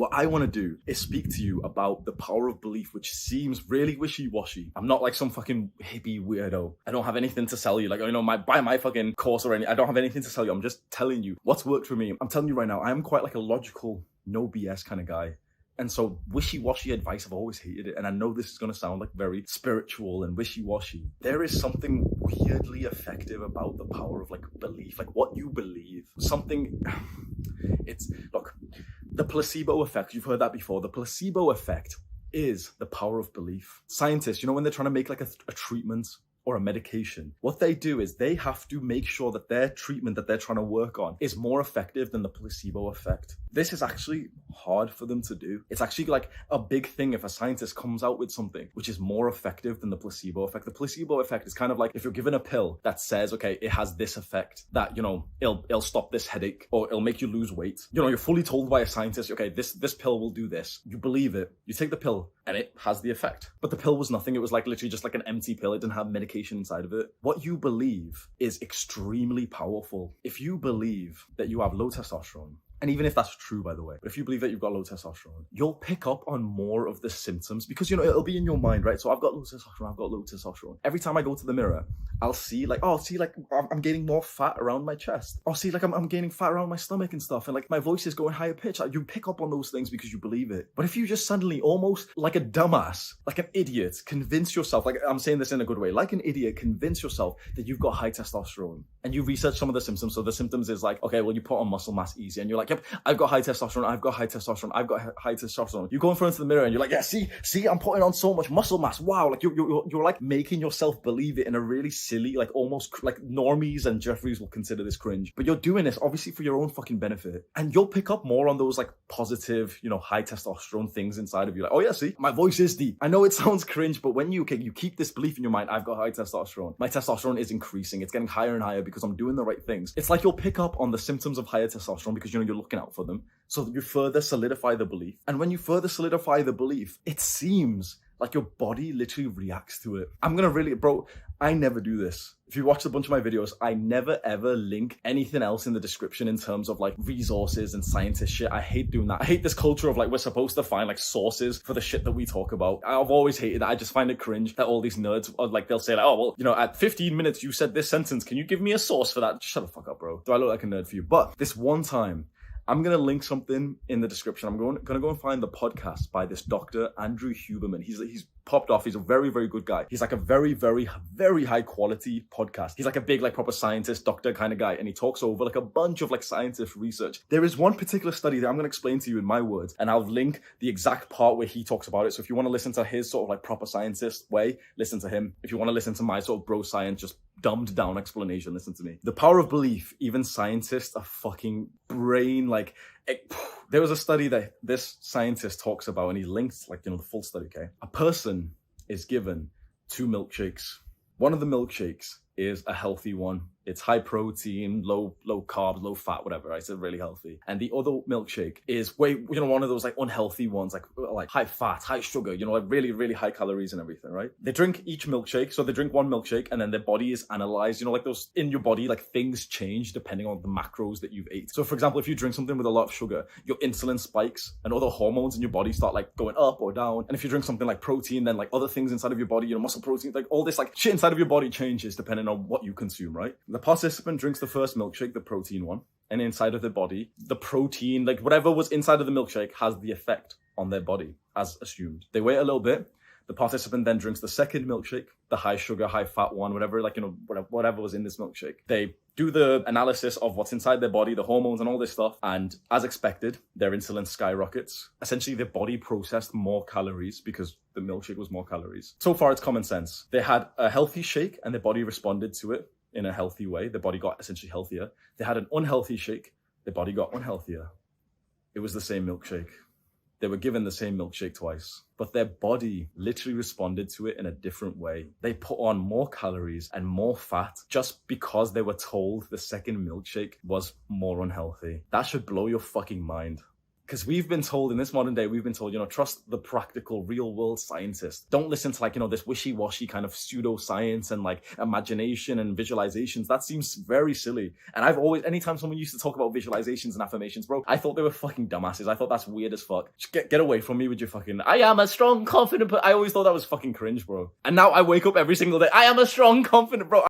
What I want to do is speak to you about the power of belief, which seems really wishy-washy. I'm not like some fucking hippie weirdo. I don't have anything to sell you. Like, buy my fucking course or anything. I don't have anything to sell you. I'm just telling you what's worked for me. I'm telling you right now, I am quite like a logical, no BS kind of guy. And so wishy-washy advice, I've always hated it. And I know this is going to sound like very spiritual and wishy-washy. There is something weirdly effective about the power of like belief, like what you believe. Look, the placebo effect, you've heard that before. The placebo effect is the power of belief. Scientists, when they're trying to make like a treatment or a medication, what they do is they have to make sure that their treatment that they're trying to work on is more effective than the placebo effect. This is actually hard for them to do. It's actually like a big thing if a scientist comes out with something which is more effective than the placebo effect. The placebo effect is kind of like if you're given a pill that says, okay, it has this effect, that, it'll stop this headache or it'll make you lose weight. You're fully told by a scientist, okay, this pill will do this. You believe it. You take the pill and it has the effect. But the pill was nothing. It was like literally just like an empty pill. It didn't have medication inside of it. What you believe is extremely powerful. If you believe that you have low testosterone, and even if that's true, by the way, but if you believe that you've got low testosterone, you'll pick up on more of the symptoms because, it'll be in your mind, right? So I've got low testosterone. Every time I go to the mirror, I'll see I'm gaining more fat around my chest. I'll see I'm gaining fat around my stomach and stuff. And like my voice is going higher pitch. You pick up on those things because you believe it. But if you just suddenly almost like a dumbass, like an idiot, convince yourself, like I'm saying this in a good way, like an idiot, convince yourself that you've got high testosterone and you research some of the symptoms. So the symptoms is like, okay, well, you put on muscle mass easy and you're like, yep, I've got high testosterone. You go in front of the mirror and you're like, yeah, see, I'm putting on so much muscle mass. Wow. Like you're like making yourself believe it in a really silly, like almost like normies and Jeffries will consider this cringe, but you're doing this obviously for your own fucking benefit. And you'll pick up more on those like positive, high testosterone things inside of you. Like, oh yeah, see, my voice is deep. I know it sounds cringe, but when you keep this belief in your mind, I've got high testosterone. My testosterone is increasing. It's getting higher and higher because I'm doing the right things. It's like you'll pick up on the symptoms of higher testosterone because you're looking out for them. So that you further solidify the belief. And when you further solidify the belief, it seems like your body literally reacts to it. I never do this. If you watch a bunch of my videos, I never ever link anything else in the description in terms of like resources and scientist shit. I hate doing that. I hate this culture of like, we're supposed to find like sources for the shit that we talk about. I've always hated that. I just find it cringe that all these nerds are like, they'll say like, oh, well, at 15 minutes, you said this sentence. Can you give me a source for that? Shut the fuck up, bro. Do I look like a nerd for you? But this one time, I'm going to link something in the description. I'm going to go and find the podcast by this Dr. Andrew Huberman. He's popped off. He's a very, very good guy. He's like a very, very, very high quality podcast. He's like a big, like proper scientist, doctor kind of guy. And he talks over like a bunch of like scientific research. There is one particular study that I'm going to explain to you in my words. And I'll link the exact part where he talks about it. So if you want to listen to his sort of like proper scientist way, listen to him. If you want to listen to my sort of bro science, just dumbed down explanation, listen to me. The power of belief, even scientists are fucking brain like there was a study that this scientist talks about and he links like the full study. Okay, a person is given 2 milkshakes. One of the milkshakes is a healthy one. It's high protein, low carbs, low fat, whatever, right? It's really healthy. And the other milkshake is one of those like unhealthy ones, like high fat, high sugar, like really, really high calories and everything, right? They drink each milkshake. So they drink one milkshake and then their body is analyzed, like those in your body, like things change depending on the macros that you've ate. So for example, if you drink something with a lot of sugar, your insulin spikes and other hormones in your body start like going up or down. And if you drink something like protein, then like other things inside of your body, muscle protein, like all this like shit inside of your body changes depending on what you consume, right? The participant drinks the first milkshake, the protein one, and inside of their body, the protein, like whatever was inside of the milkshake has the effect on their body as assumed. They wait a little bit. The participant then drinks the second milkshake, the high sugar, high fat one, whatever, whatever was in this milkshake. They do the analysis of what's inside their body, the hormones and all this stuff. And as expected, their insulin skyrockets. Essentially, their body processed more calories because the milkshake was more calories. So far, it's common sense. They had a healthy shake and their body responded to it in a healthy way. Their body got essentially healthier. They had an unhealthy shake. Their body got unhealthier. It was the same milkshake. They were given the same milkshake twice, but their body literally responded to it in a different way. They put on more calories and more fat just because they were told the second milkshake was more unhealthy. That should blow your fucking mind. Because we've been told in this modern day, we've been told, trust the practical, real world scientists. Don't listen to like, this wishy-washy kind of pseudoscience and like imagination and visualizations. That seems very silly. And I've always, anytime someone used to talk about visualizations and affirmations, bro, I thought they were fucking dumbasses. I thought that's weird as fuck. Just get away from me with your fucking, I am a strong, confident, but I always thought that was fucking cringe, bro. And now I wake up every single day, I am a strong, confident, bro.